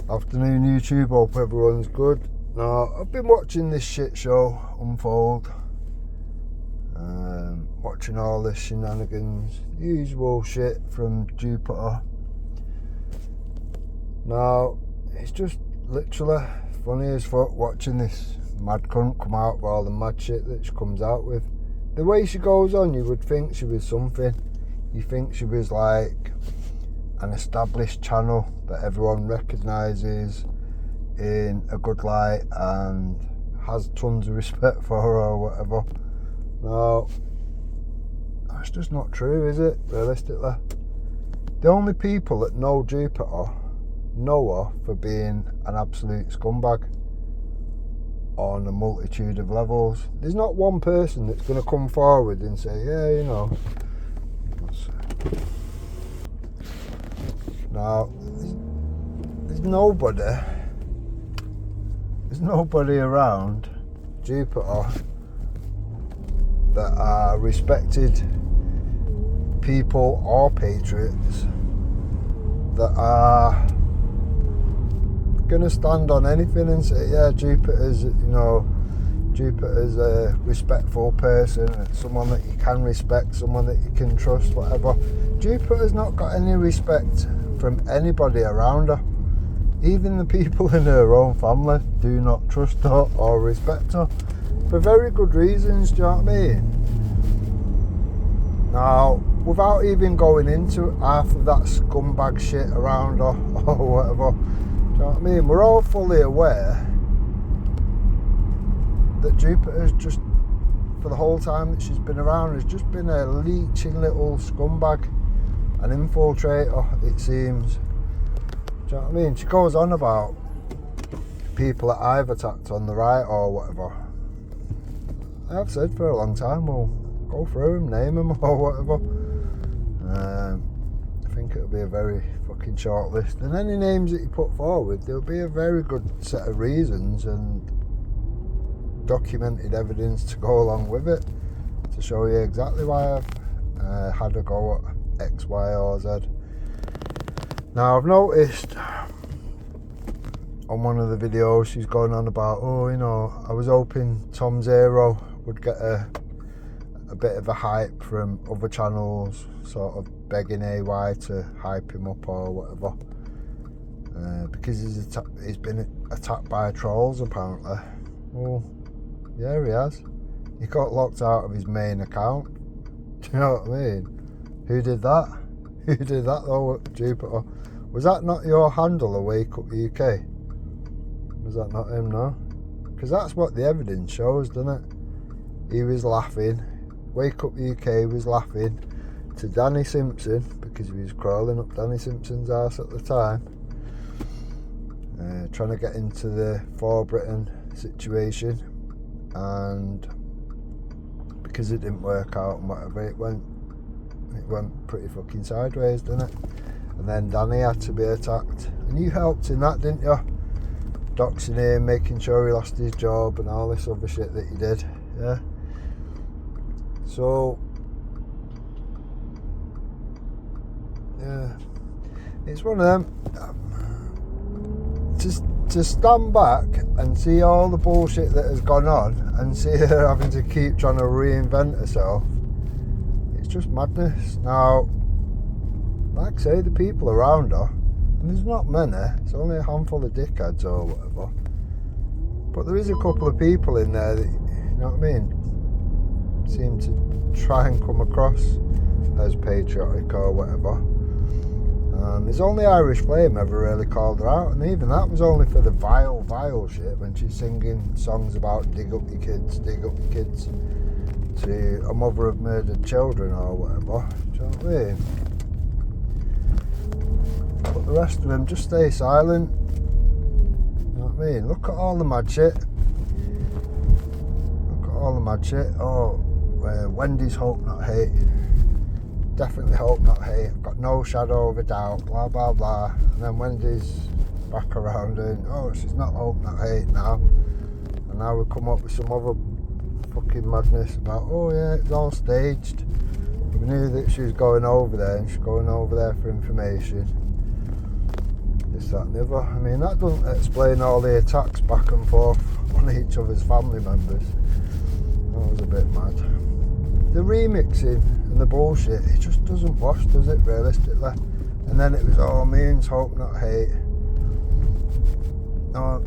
Afternoon YouTube, hope everyone's good. Now, I've been watching this shit show unfold, watching all this shenanigans, usual shit from Jupiter. Now, it's just literally funny as fuck watching this mad cunt come out with all the mad shit that she comes out with. The way she goes on, you would think she was something. You think she was like an established channel that everyone recognises in a good light and has tons of respect for her or whatever. No, that's just not true, is it, realistically? The only people that know Jupiter know her for being an absolute scumbag on a multitude of levels. There's not one person that's going to come forward and say, yeah, you know. Now, there's nobody around Jupiter that are respected people or patriots that are going to stand on anything and say, yeah, Jupiter's a respectful person, someone that you can respect, someone that you can trust, whatever. Jupiter's not got any respect from anybody around her. Even the people in her own family do not trust her or respect her for very good reasons, do you know what I mean? Now, without even going into half of that scumbag shit around her or whatever, do you know what I mean? We're all fully aware that Jupiter's just, for the whole time that she's been around, has just been a leeching little scumbag, an infiltrator, it seems. Do you know what I mean? She goes on about people that I've attacked on the right or whatever. I've said for a long time, we'll go through them, name them or whatever. I think it'll be a very fucking short list. And any names that you put forward, there'll be a very good set of reasons and documented evidence to go along with it to show you exactly why I've had a go at X, Y or Z. Now, I've noticed on one of the videos she's going on about, I was hoping Tom Zero would get a bit of a hype from other channels, sort of begging AY to hype him up or whatever, because he's been attacked by trolls apparently. Well, yeah, he has. He got locked out of his main account. Do you know what I mean? Who did that? Who did that though, Jupiter? Was that not your handle, a Wake Up UK? Was that not him, no? Because that's what the evidence shows, doesn't it? He was laughing. Wake Up UK was laughing to Danny Simpson because he was crawling up Danny Simpson's arse at the time, trying to get into the For Britain situation, and because it didn't work out and whatever, it went pretty fucking sideways, didn't it? And then Danny had to be attacked, and you helped in that, didn't you? Doxing him, making sure he lost his job and all this other shit that you did, yeah? So, yeah, it's one of them. To stand back and see all the bullshit that has gone on and see her having to keep trying to reinvent herself, it's just madness. Now, like I say, the people around her, and there's not many, it's only a handful of dickheads or whatever, but there is a couple of people in there that, you know what I mean, seem to try and come across as patriotic or whatever. And there's only Irish Flame ever really called her out, and even that was only for the vile shit when she's singing songs about dig up your kids to a mother of murdered children or whatever. Do you know what I mean? But the rest of them just stay silent. You know what I mean? Look at all the mad shit. Oh, Wendy's hope not hate. Definitely hope not hate. I've got no shadow of a doubt. Blah blah blah. And then Wendy's back around and she's not hope not hate now. And now we come up with some other fucking madness about it's all staged. We knew that she was going over there and she's going over there for information. this, that and the other. I mean, that doesn't explain all the attacks back and forth on each other's family members. That was a bit mad. The remixing and the bullshit, it just doesn't wash, does it, realistically? And then it was, oh, Moon's hope not hate. No,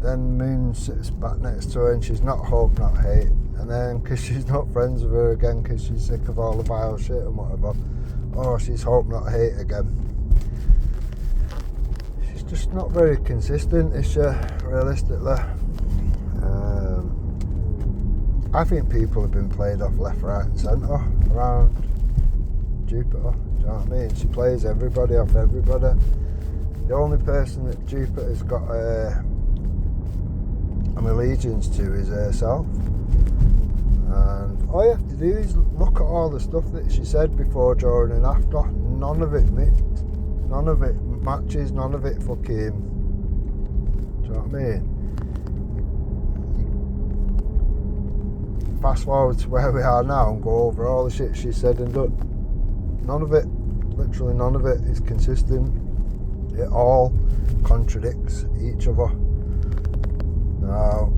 then Moon sits back next to her and she's not hope not hate. And then because she's not friends with her again because she's sick of all the vile shit and whatever, oh, she's hope not hate again. She's just not very consistent, is she, realistically? I think people have been played off left, right and centre around Jupiter. Do you know what I mean? She plays everybody off everybody. The only person that Jupiter's got an allegiance to is herself. And all you have to do is look at all the stuff that she said before, during and after. None of it mixed. None of it matches. None of it fucking... Do you know what I mean? Fast forward to where we are now and go over all the shit she said and done. None of it, literally none of it is consistent. It all contradicts each other. Now,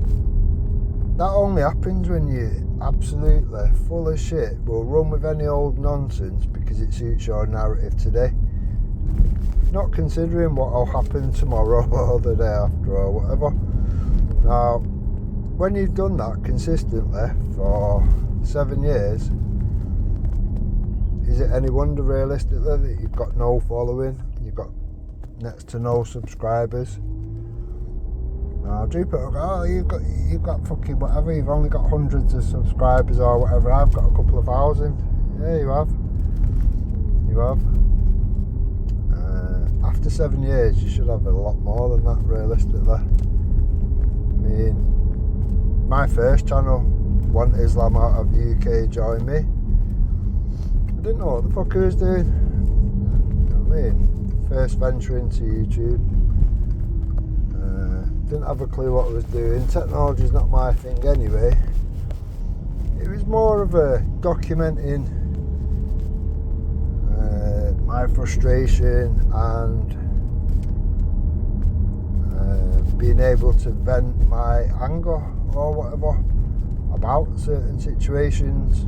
that only happens when you're absolutely full of shit, will run with any old nonsense because it suits your narrative today, not considering what will happen tomorrow or the day after or whatever. Now, when you've done that consistently for 7 years, is it any wonder realistically that you've got no following, you've got next to no subscribers? Now Jupiter will go, oh, you've got fucking whatever, you've only got hundreds of subscribers or whatever, I've got a couple of thousand. Yeah, you have. You have. After 7 years, you should have a lot more than that, realistically. I mean, my first channel, Want Islam Out of the UK, Join Me. I didn't know what the fuck I was doing. You know what I mean? First venture into YouTube. Didn't have a clue what I was doing. Technology's not my thing anyway. It was more of a documenting my frustration and being able to vent my anger or whatever about certain situations.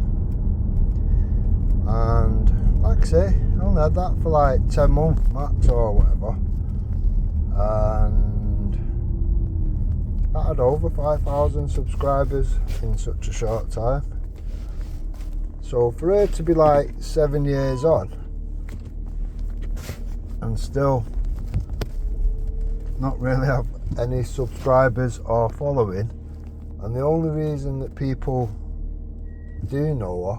And like I say, I only had that for like 10 months max or whatever, and that had over 5,000 subscribers in such a short time. So for her to be like 7 years on and still not really have any subscribers or following, and the only reason that people do know her,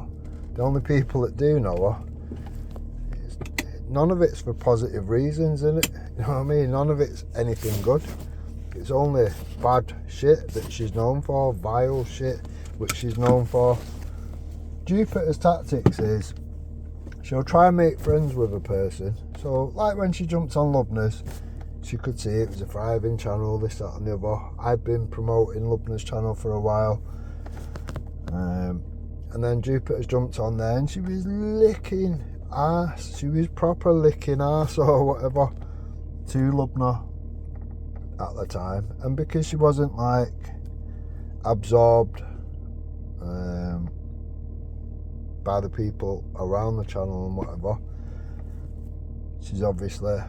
the only people that do know her, is none of it's for positive reasons, isn't it? You know what I mean? None of it's anything good. It's only bad shit that she's known for, vile shit which she's known for. Jupiter's tactics is she'll try and make friends with a person. So like when she jumped on Lubna's, she could see it was a thriving channel, this, that and the other. I'd been promoting Lubna's channel for a while, and then Jupiter's jumped on there and she was licking ass. She was proper licking ass or whatever to Lubna at the time. And because she wasn't like absorbed by the people around the channel and whatever, she's obviously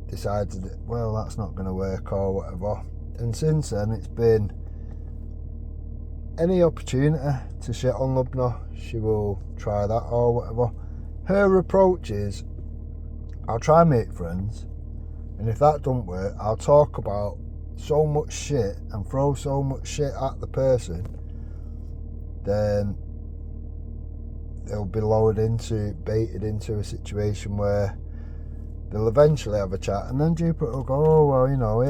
decided that, well, that's not going to work or whatever. And since then it's been any opportunity to shit on Lubna, she will try that or whatever. Her approach is, I'll try and make friends, and if that don't work, I'll talk about so much shit and throw so much shit at the person, then they'll be baited into a situation where they'll eventually have a chat, and then Jupiter will go, oh, well, you know,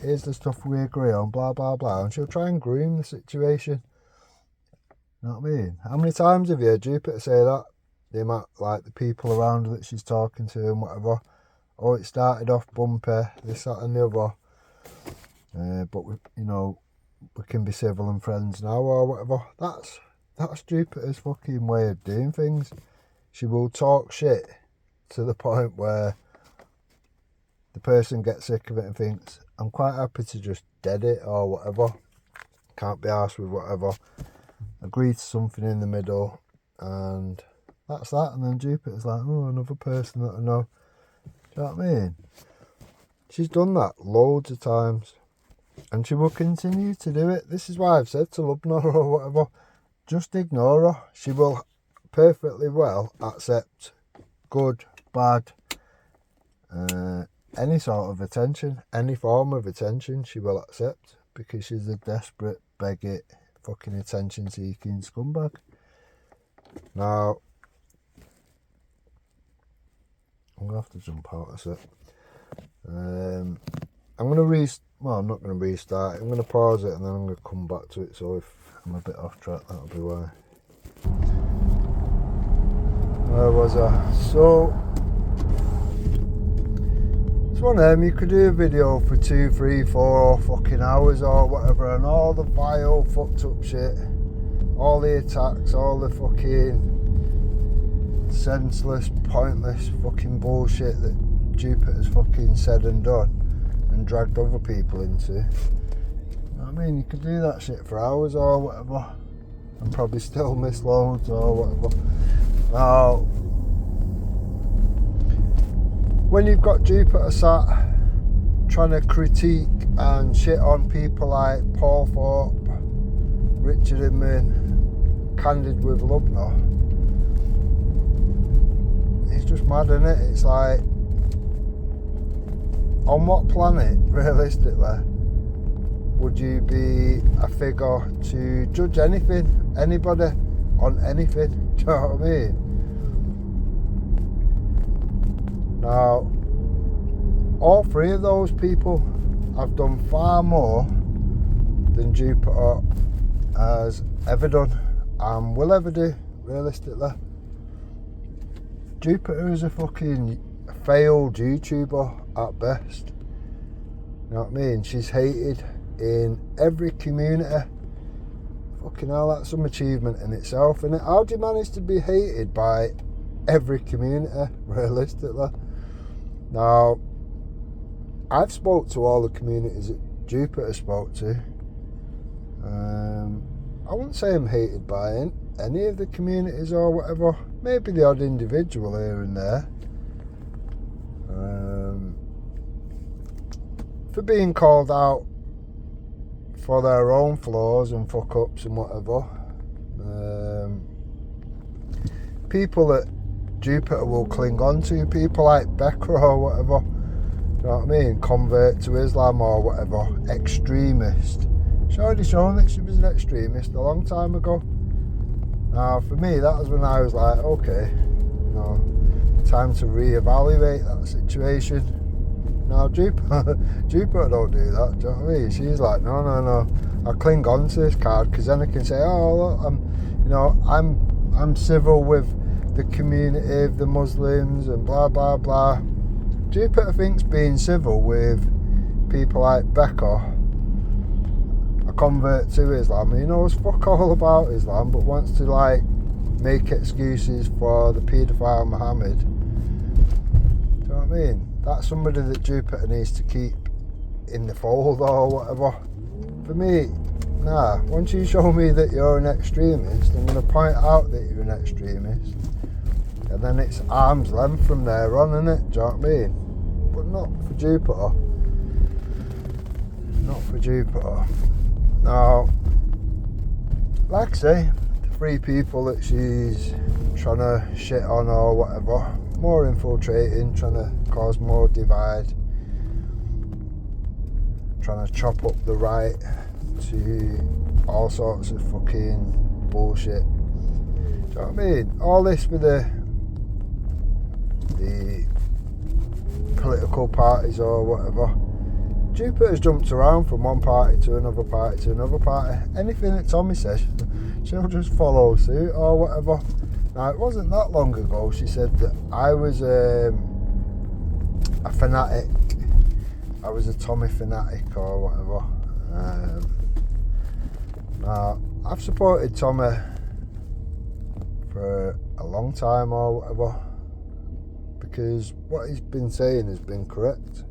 here's the stuff we agree on, blah, blah, blah, and she'll try and groom the situation. You know what I mean? How many times have you heard Jupiter say that? The amount, like, the people around her that she's talking to and whatever. Oh, it started off bumpy, this, that and the other. But, we can be civil and friends now or whatever. That's Jupiter's fucking way of doing things. She will talk shit to the point where the person gets sick of it and thinks, I'm quite happy to just dead it or whatever, can't be arsed with whatever, agree to something in the middle, and that's that. And then Jupiter's like, oh, another person that I know. Do you know what I mean? She's done that loads of times, and she will continue to do it. This is why I've said to Lubna or whatever, just ignore her. She will perfectly well accept good, bad, any sort of attention, any form of attention she will accept, because she's a desperate, beggar, fucking attention seeking scumbag. Now, I'm gonna have to jump out of it. I'm gonna I'm not gonna restart it. I'm gonna pause it and then I'm gonna come back to it. So if I'm a bit off track, that'll be why. Where was I? So it's one of them, you could do a video for 2, 3, 4 fucking hours or whatever, and all the vile fucked up shit, all the attacks, all the fucking senseless, pointless fucking bullshit that Jupiter's fucking said and done and dragged other people into. You know what I mean? You could do that shit for hours or whatever and probably still miss loads or whatever. Now, when you've got Jupiter sat trying to critique and shit on people like Paul Thorpe, Richard Inman, Candid with Lubna, it's just mad, isn't it? It's like, on what planet, realistically, would you be a figure to judge anything, anybody, on anything? Do you know what I mean? Now, all three of those people have done far more than Jupiter has ever done and will ever do, realistically. Jupiter is a fucking failed YouTuber at best. You know what I mean? She's hated in every community. Fucking hell, that's some achievement in itself, innit? How do you manage to be hated by every community, realistically? Now, I've spoke to all the communities that Jupiter spoke to. I wouldn't say I'm hated by any of the communities or whatever. Maybe the odd individual here and there. For being called out for their own flaws and fuck ups and whatever. People that Jupiter will cling on to, people like Becca or whatever, you know what I mean, convert to Islam or whatever, extremist. She's already shown that she was an extremist a long time ago. Now for me, that was when I was like, okay, you know, time to reevaluate that situation. Now Jupiter don't do that, do you know what I mean? She's like, no, I cling on to this card because then I can say, oh look, I'm civil with the community of the Muslims and blah blah blah. Jupiter thinks being civil with people like Becca, a convert to Islam, he knows fuck all about Islam, but wants to like make excuses for the paedophile Muhammad. Do you know what I mean? That's somebody that Jupiter needs to keep in the fold or whatever. For me, nah, once you show me that you're an extremist, I'm going to point out that you're an extremist. And then it's arm's length from there on, innit? Do you know what I mean? But not for Jupiter. Not for Jupiter. Now, like I say, the three people that she's trying to shit on or whatever, more infiltrating, trying to cause more divide, trying to chop up the right to all sorts of fucking bullshit. Do you know what I mean? All this with the political parties or whatever. Jupiter's jumped around from one party to another party to another party. Anything that Tommy says, she'll just follow suit or whatever. Now, it wasn't that long ago she said that I was a fanatic. I was a Tommy fanatic or whatever. Now, I've supported Tommy for a long time or whatever, because what he's been saying has been correct.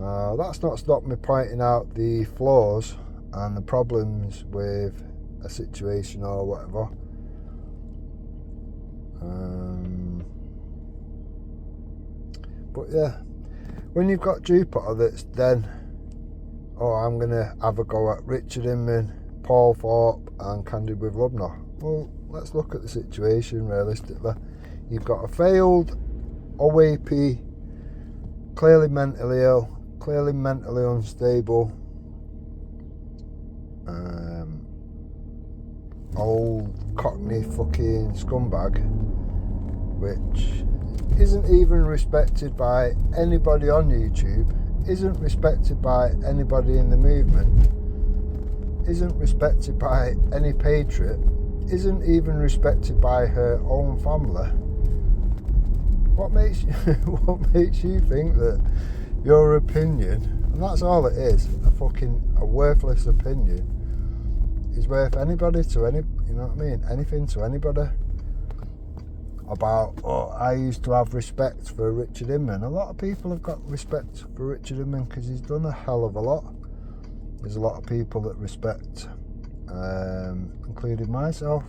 Now, that's not stopped me pointing out the flaws and the problems with a situation or whatever. But yeah, when you've got Jupiter that's then, oh, I'm going to have a go at Richard Inman, Paul Thorpe and Candid with Lubna. Well, let's look at the situation realistically. You've got a failed OAP, clearly mentally ill, clearly mentally unstable, old cockney fucking scumbag, which isn't even respected by anybody on YouTube, isn't respected by anybody in the movement, isn't respected by any patriot, isn't even respected by her own family. What makes you think that your opinion, and that's all it is, a worthless opinion, is worth anybody to any, you know what I mean, anything to anybody? About, oh, I used to have respect for Richard Inman. A lot of people have got respect for Richard Inman because he's done a hell of a lot. There's a lot of people that respect, including myself,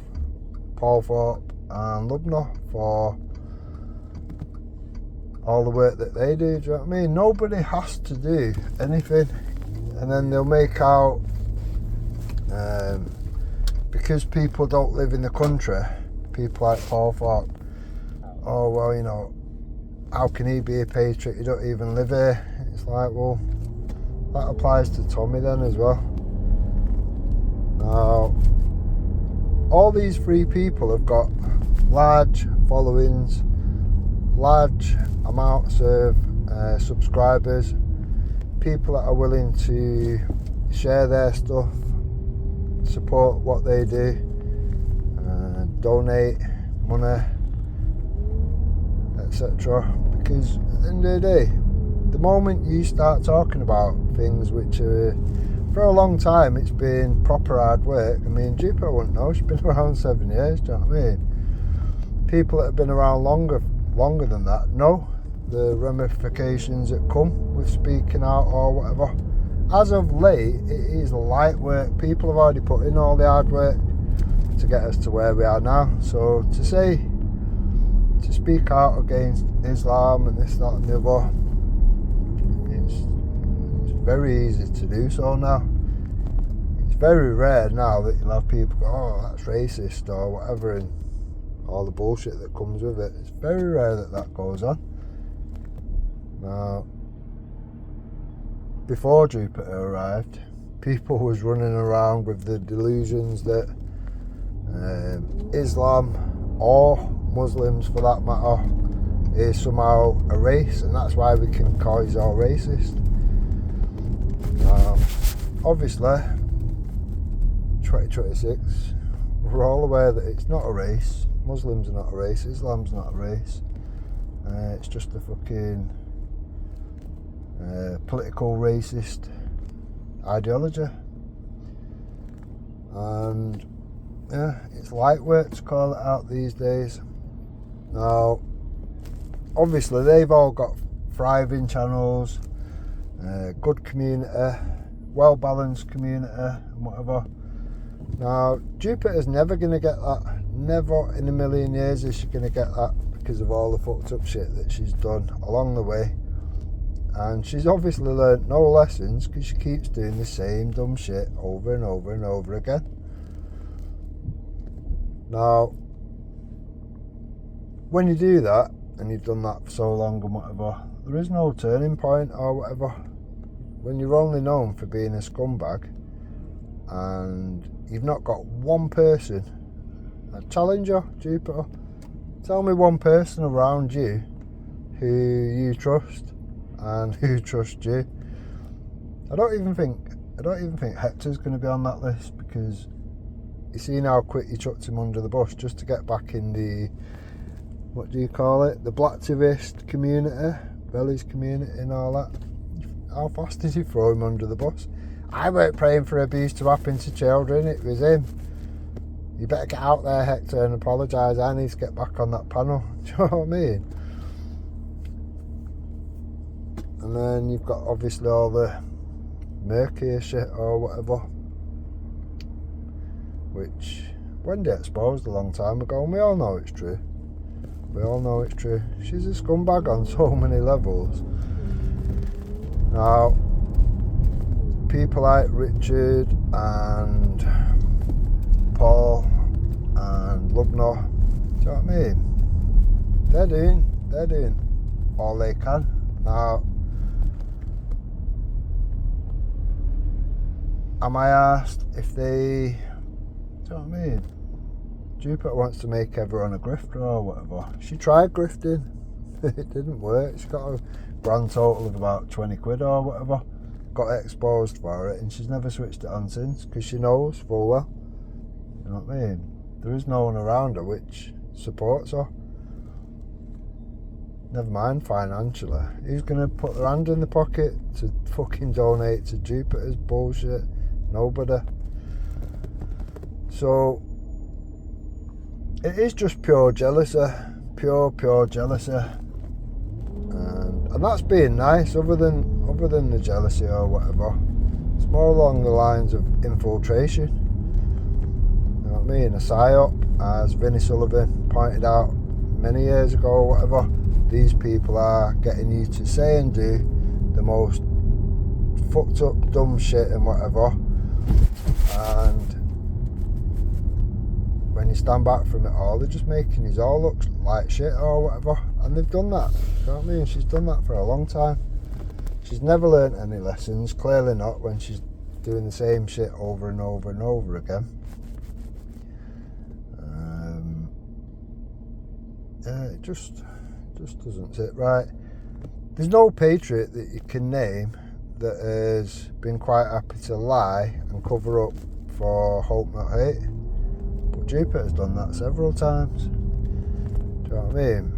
Paul Thorpe and Lubna, for all the work that they do. Do you know what I mean? Nobody has to do anything, and then they'll make out, because people don't live in the country, people like Paul Thorpe, oh, well, you know, how can he be a patriot? You don't even live here. It's like, well, that applies to Tommy then as well. Now, all these three people have got large followings, large amounts of subscribers, people that are willing to share their stuff, support what they do, donate money, etc. Because at the end of the day, the moment you start talking about things which are, for a long time, it's been proper hard work. I mean, Jupiter wouldn't know, she's been around 7 years, do you know what I mean? People that have been around longer than that know the ramifications that come with speaking out or whatever. As of late, it is light work. People have already put in all the hard work to get us to where we are now. So to speak out against Islam and this, that and the other, it's very easy to do so now. It's very rare now that you'll have people go, oh, that's racist or whatever, and all the bullshit that comes with it. It's very rare that goes on. Now, before Jupiter arrived, people was running around with the delusions that Islam, or Muslims for that matter, is somehow a race, and that's why we can call you all racist. Obviously, 2026, we're all aware that it's not a race. Muslims are not a race, Islam's not a race. It's just a fucking political racist ideology. And yeah, it's light work to call it out these days. Now, obviously they've all got thriving channels, good community, well balanced community and whatever. Now, Jupiter's never going to get that. Never in a million years is she going to get that, because of all the fucked up shit that she's done along the way. And she's obviously learnt no lessons, because she keeps doing the same dumb shit over and over and over again. Now, when you do that, and you've done that for so long and whatever, there is no turning point or whatever. When you're only known for being a scumbag, and you've not got one person, a challenger, Jupiter, tell me one person around you who you trust and who trusts you. I don't even think Hector's going to be on that list, because you seen how quick you chucked him under the bus just to get back in the, what do you call it, the blacktivist community, Belly's community and all that. How fast did you throw him under the bus? I weren't praying for abuse to happen to children, it was him. You better get out there, Hector, and apologise. I need to get back on that panel. Do you know what I mean? And then you've got obviously all the murkier shit or whatever, which Wendy exposed a long time ago, and we all know it's true. She's a scumbag on so many levels. Now, people like Richard and Paul and Lubnar, do you know what I mean? They're doing all they can. Now, am I asked if they, do you know what I mean? Jupiter wants to make everyone a grifter or whatever. She tried grifting, it didn't work. She got a grand total of about 20 quid or whatever, got exposed for it, and she's never switched it on since, because she knows full well, you know what I mean? There is no one around her which supports her. Never mind financially. Who's going to put their hand in the pocket to fucking donate to Jupiter's bullshit? Nobody. So it is just pure jealousy, pure jealousy, and that's being nice. Other than the jealousy or whatever, it's more along the lines of infiltration. You know what I mean? A psyop, as Vinnie Sullivan pointed out many years ago or whatever. These people are getting you to say and do the most fucked up, dumb shit and whatever, and when you stand back from it all, they're just making you all look like shit or whatever. And they've done that, you know what I mean? She's done that for a long time. She's never learnt any lessons, clearly not, when she's doing the same shit over and over and over again. Yeah, it just doesn't sit right. There's no patriot that you can name that has been quite happy to lie and cover up for hope not hate. But Jupiter's done that several times. Do you know what I mean?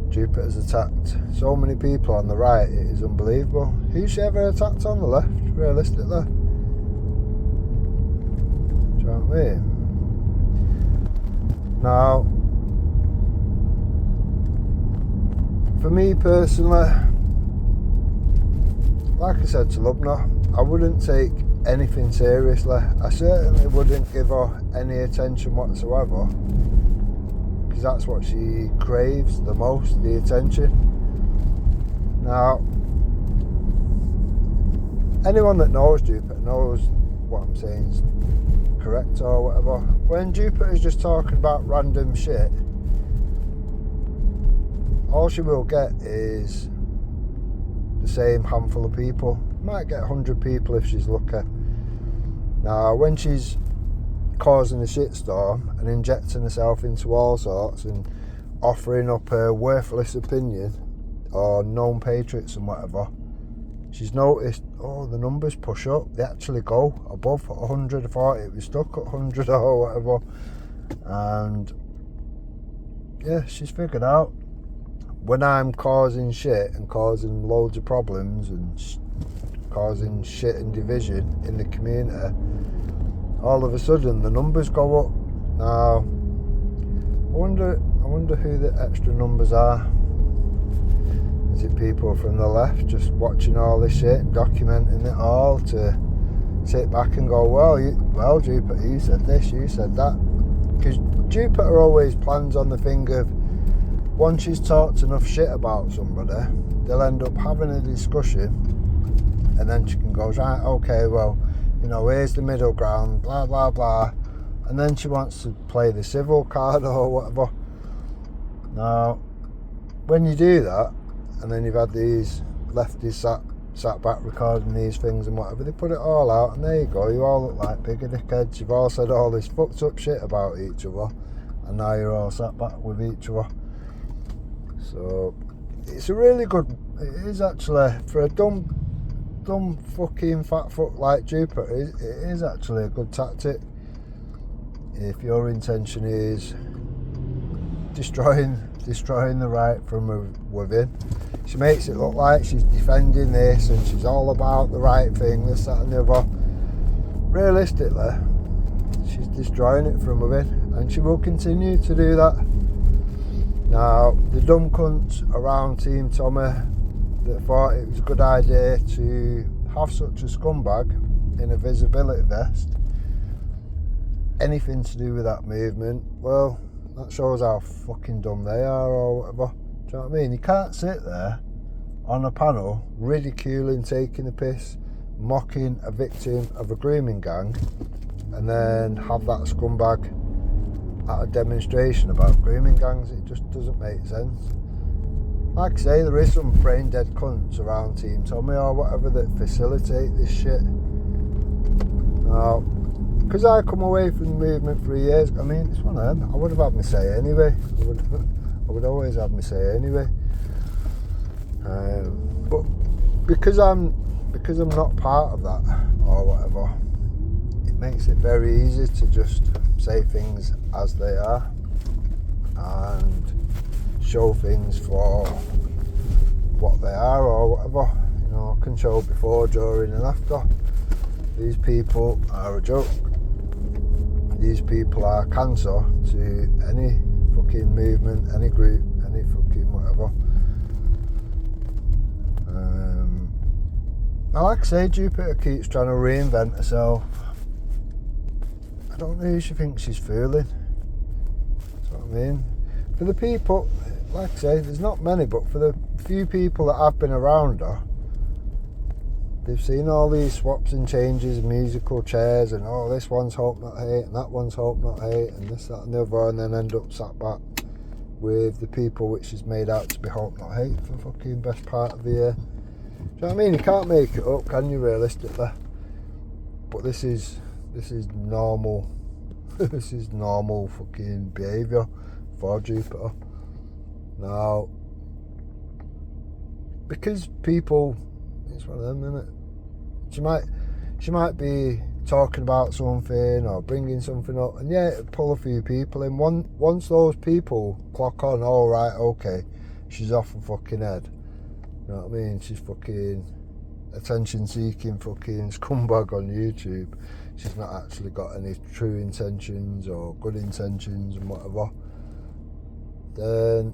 Jupiter's attacked so many people on the right, it is unbelievable. Who's she ever attacked on the left, realistically? Do you know what I mean? Now, for me personally, like I said to Lubnar, I wouldn't take anything seriously. I certainly wouldn't give her any attention whatsoever, because that's what she craves the most, the attention. Now, anyone that knows Jupiter knows what I'm saying is correct or whatever. When Jupiter's just talking about random shit, all she will get is the same handful of people. Might get 100 people if she's lucky. Now, when she's causing a shitstorm and injecting herself into all sorts and offering up her worthless opinion or known patriots and whatever, she's noticed, oh, the numbers push up. They actually go above 100. I thought it was stuck at 100 or whatever. And yeah, she's figured out, when I'm causing shit and causing loads of problems and causing shit and division in the community, all of a sudden the numbers go up. Now, I wonder who the extra numbers are. Is it people from the left just watching all this shit and documenting it all to sit back and go, well, Jupiter, you said this, you said that? Because Jupiter always plans on the thing of, once she's talked enough shit about somebody, they'll end up having a discussion, and then she can go, right, okay, well, you know, here's the middle ground, blah, blah, blah. And then she wants to play the civil card or whatever. Now, when you do that, and then you've had these lefties sat back recording these things and whatever, they put it all out, and there you go, you all look like bigger dickheads. You've all said all this fucked up shit about each other, and now you're all sat back with each other. So it's a really good, it is actually, for a dumb fucking fat fuck like Jupiter, it is actually a good tactic if your intention is destroying the right from within. She makes it look like she's defending this and she's all about the right thing, this, that and the other. Realistically, she's destroying it from within, and she will continue to do that. Now, the dumb cunts around Team Tommy, that thought it was a good idea to have such a scumbag in a visibility vest, anything to do with that movement, well, that shows how fucking dumb they are or whatever. Do you know what I mean? You can't sit there on a panel ridiculing, taking a piss, mocking a victim of a grooming gang, and then have that scumbag at a demonstration about grooming gangs. It just doesn't make sense. Like I say, there is some brain dead cunts around Team Tommy or whatever that facilitate this shit. Now, because I come away from the movement for years, I mean, it's one of them. I would have had my say anyway. I would always have my say anyway. But because I'm not part of that or whatever, it makes it very easy to just say things as they are and show things for what they are or whatever. You know, I can show before, during and after. These people are a joke. These people are cancer to any fucking movement, any group, any fucking whatever. Now, like I say, Jupiter keeps trying to reinvent herself. I don't know who she thinks she's fooling. That's what I mean. For the people, like I say, there's not many, but for the few people that have been around her, they've seen all these swaps and changes and musical chairs and this one's hope not hate and that one's hope not hate and this, that and the other, and then end up sat back with the people which is made out to be hope not hate for fucking best part of the year. Do you know what I mean? You can't make it up, can you, realistically? But this is normal. This is normal fucking behaviour for Jupiter. Now, because people, it's one of them, isn't it? She might be talking about something or bringing something up, and yeah, it'll pull a few people in. Once those people clock on, all right, okay, she's off her fucking head. You know what I mean? She's fucking attention-seeking fucking scumbag on YouTube. She's not actually got any true intentions or good intentions and whatever. Then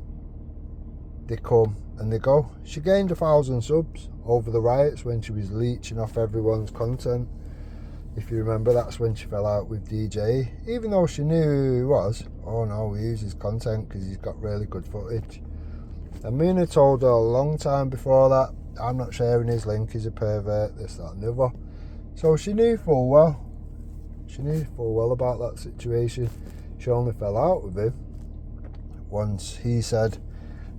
they come and they go. She gained 1,000 subs over the riots when she was leeching off everyone's content. If you remember, that's when she fell out with DJ. Even though she knew who he was, oh no, we use his content because he's got really good footage. And Mina told her a long time before that, I'm not sharing his link, he's a pervert, this, that and the other. So she knew full well. She knew full well about that situation. She only fell out with him once he said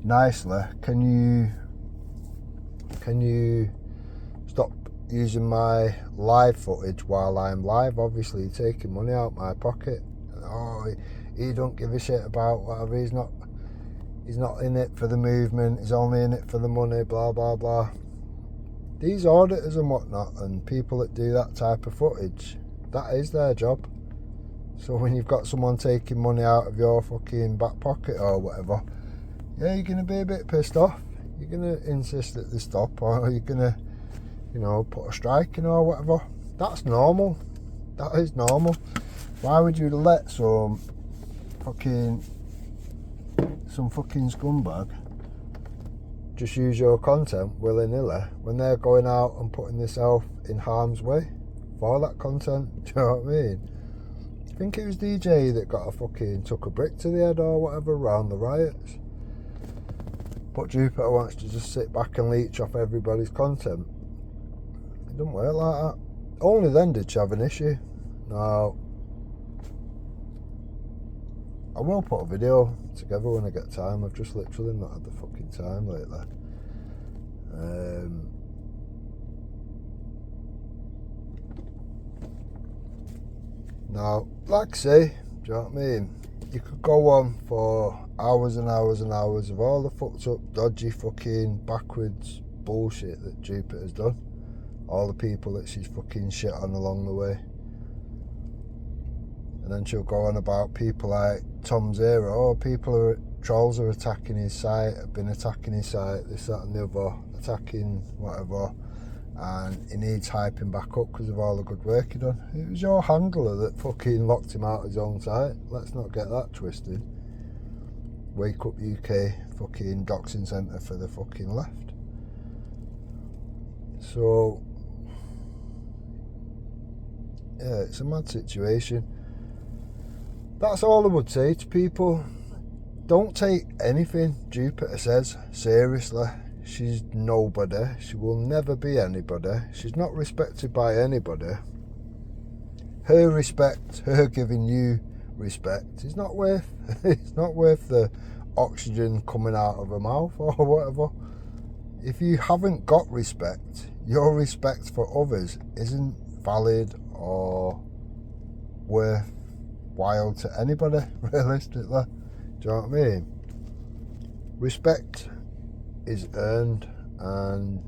nicely, can you stop using my live footage while I'm live? Obviously you're taking money out my pocket. He don't give a shit about whatever. He's not in it for the movement, he's only in it for the money, blah blah blah. These auditors and whatnot and people that do that type of footage, that is their job. So when you've got someone taking money out of your fucking back pocket or whatever, yeah, you're going to be a bit pissed off. You're going to insist that they stop, or you're going to, put a strike in or whatever. That's normal. That is normal. Why would you let some fucking scumbag just use your content willy-nilly when they're going out and putting themselves in harm's way for that content? Do you know what I mean? I think it was DJ that took a brick to the head or whatever around the riots. But Jupiter wants to just sit back and leech off everybody's content. It doesn't work like that. Only then did she have an issue. Now, I will put a video together when I get time. I've just literally not had the fucking time lately. Now, like I say, do you know what I mean? You could go on for hours and hours and hours of all the fucked up, dodgy, fucking backwards bullshit that Jupiter's done. All the people that she's fucking shit on along the way. And then she'll go on about people like Tom Zero. Trolls are attacking his site, have been attacking his site, this, that and the other, attacking whatever. And he needs hyping back up because of all the good work he done. It was your handler that fucking locked him out of his own site. Let's not get that twisted. Wake Up UK fucking doxing centre for the fucking left. So yeah, it's a mad situation. That's all I would say to people. Don't take anything Jupiter says seriously. She's nobody. She will never be anybody. She's not respected by anybody. Her respect, her giving you respect, is not worth. It's not worth the oxygen coming out of her mouth or whatever. If you haven't got respect, your respect for others isn't valid or worthwhile to anybody, realistically. Do you know what I mean? Respect is earned, and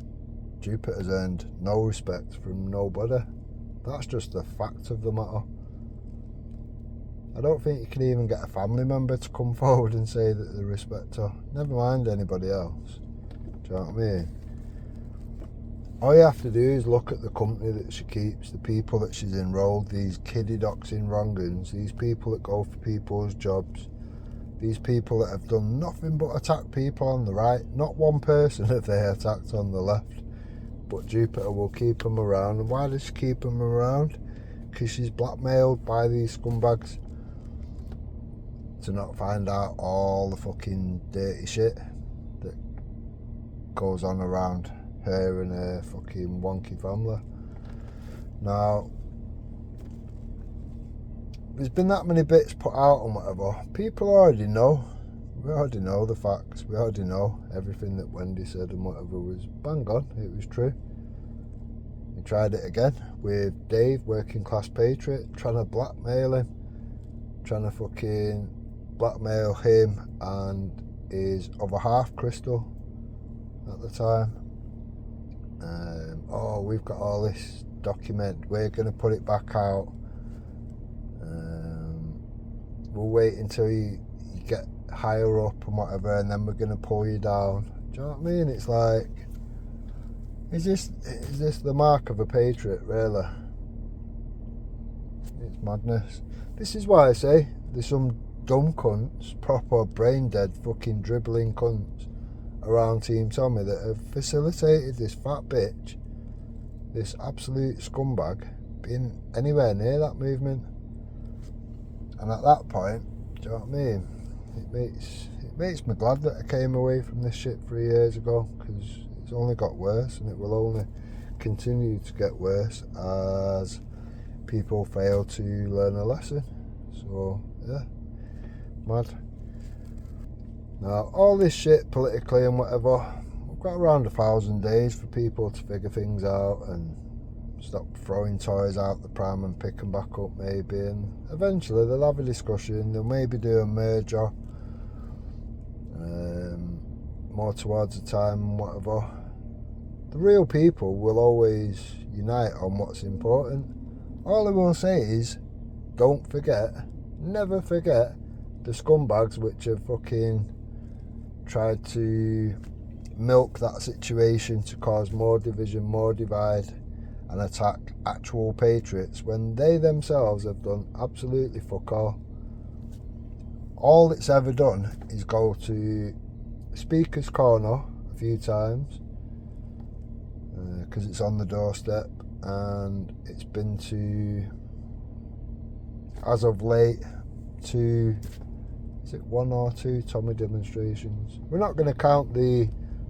Jupiter's earned no respect from nobody. That's just the fact of the matter. I don't think you can even get a family member to come forward and say that they respect her. Never mind anybody else. Do you know what I mean? All you have to do is look at the company that she keeps, the people that she's enrolled, these kiddie doxing wrong-uns, these people that go for people's jobs, these people that have done nothing but attack people on the right. Not one person have they attacked on the left. But Jupiter will keep them around. And why does she keep them around? Because she's blackmailed by these scumbags to not find out all the fucking dirty shit that goes on around her and her fucking wonky family. Now, there's been that many bits put out and whatever. People already know. We already know the facts. We already know everything that Wendy said and whatever was bang on. It was true. He tried it again with Dave, working class patriot, trying to blackmail him, trying to fucking blackmail him and his other half, Crystal, at the time. Oh, we've got all this document. We're going to put it back out. We'll wait until you get higher up and whatever, and then we're going to pull you down. Do you know what I mean? It's like, is this the mark of a patriot, really? It's madness. This is why I say there's some dumb cunts, proper brain dead fucking dribbling cunts around Team Tommy that have facilitated this fat bitch, this absolute scumbag, being anywhere near that movement. And at that point, do you know what I mean? It makes me glad that I came away from this shit 3 years ago, because it's only got worse, and it will only continue to get worse as people fail to learn a lesson. So yeah, mad. Now all this shit politically and whatever, we've got around 1,000 days for people to figure things out and stop throwing toys out the pram and pick them back up maybe, and eventually they'll have a discussion. They'll maybe do a merger more towards the time and whatever. The real people will always unite on what's important. All I will say is, don't forget, never forget the scumbags which have fucking tried to milk that situation to cause more division, more divide, and attack actual patriots when they themselves have done absolutely fuck all. All it's ever done is go to Speaker's Corner a few times because it's on the doorstep, and it's been to, as of late, to, is it 1 or 2 Tommy demonstrations? We're not going to count the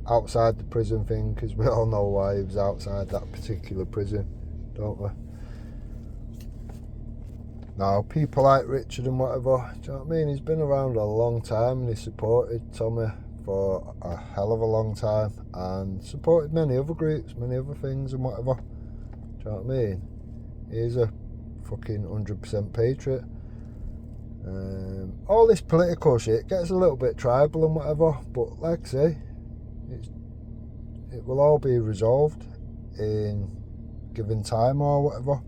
outside the prison thing, because we all know why he was outside that particular prison, don't we? Now, people like Richard and whatever, do you know what I mean? He's been around a long time and he supported Tommy for a hell of a long time and supported many other groups, many other things and whatever. Do you know what I mean? He's a fucking 100% patriot. All this political shit gets a little bit tribal and whatever, but like I say, it will all be resolved in given time or whatever,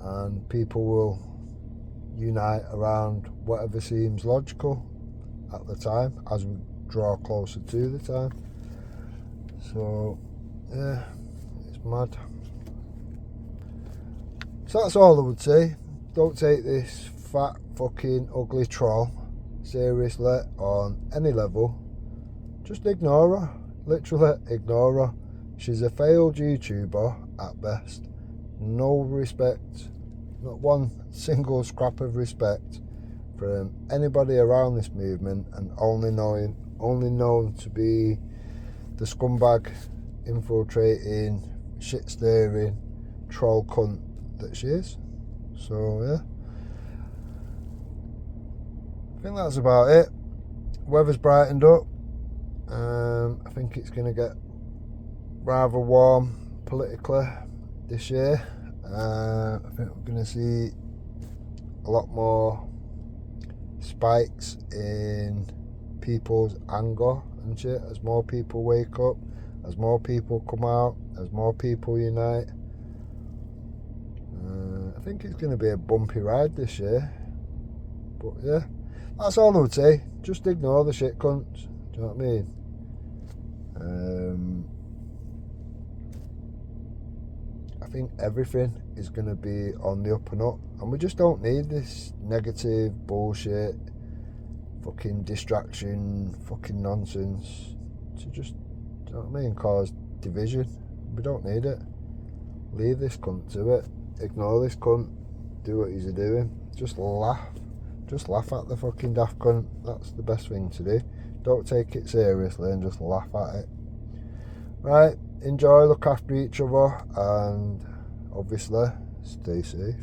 and people will unite around whatever seems logical at the time as we draw closer to the time. So yeah, it's mad. So that's all I would say. Don't take this fat fucking ugly troll seriously on any level. Just ignore her. Literally ignore her. She's a failed YouTuber at best. No respect, not one single scrap of respect from anybody around this movement, and only known to be the scumbag, infiltrating, shit stirring, troll cunt that she is. So yeah, I think that's about it. Weather's brightened up. I think it's going to get rather warm politically this year. I think we're going to see a lot more spikes in people's anger and shit as more people wake up, as more people come out, as more people unite. I think it's going to be a bumpy ride this year. But yeah, that's all I would say. Just ignore the shit cunts. Do you know what I mean? I think everything is going to be on the up and up, and we just don't need this negative bullshit, fucking distraction, fucking nonsense to just, do you know what I mean, cause division. We don't need it. Leave this cunt to it. Ignore this cunt. Do what he's doing. Just laugh at the fucking daft cunt. That's the best thing to do. Don't take it seriously and just laugh at it. Right, enjoy, look after each other, and obviously stay safe.